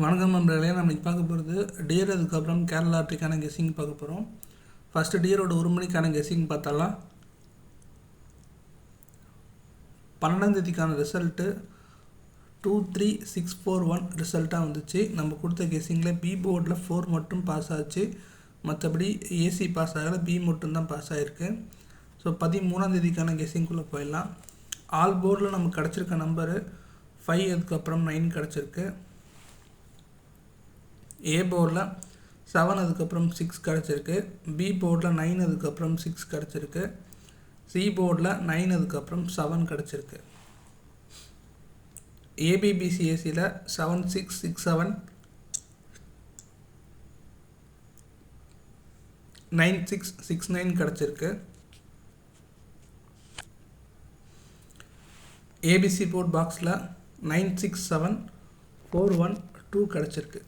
வணக்கம் நண்பர்களே, நம்ம இன்றைக்கி பார்க்க போகிறது டியர். அதுக்கப்புறம் கேரளா லாட்ரிக்கான கெஸ்ஸிங் பார்க்க போகிறோம். ஃபஸ்ட்டு டியரோட 1 மணிக்கான கெஸ்ஸிங் பார்த்தாலாம். 12ஆம் தேதிக்கான ரிசல்ட்டு 23641 ரிசல்ட்டாக வந்துச்சு. நம்ம கொடுத்த கெஸ்ஸிங்கில் பி போர்டில் 4 மட்டும் பாஸ் ஆச்சு, மற்றபடி ஏசி பாஸ் ஆகலை, பி மட்டும்தான் பாஸ் ஆகிருக்கு. ஸோ 13ஆம் தேதிக்கான கெஸ்ஸிங்குள்ளே போயிடலாம். ஆல் போர்டில் நமக்கு கிடச்சிருக்க நம்பரு 5, அதுக்கப்புறம் 9 கிடச்சிருக்கு. ஏ போர்டில் 7, அதுக்கப்புறம் 6 கிடச்சிருக்கு. பி போர்டில் 9, அதுக்கப்புறம் 6 கிடச்சிருக்கு. சி போர்டில் 9, அதுக்கப்புறம் 7 கிடச்சிருக்கு. ஏபிபிசிஎஸ்சியில் 7667 9669 கிடச்சிருக்கு. ஏபிசி போர்ட் பாக்ஸில் 967412 கிடச்சிருக்கு.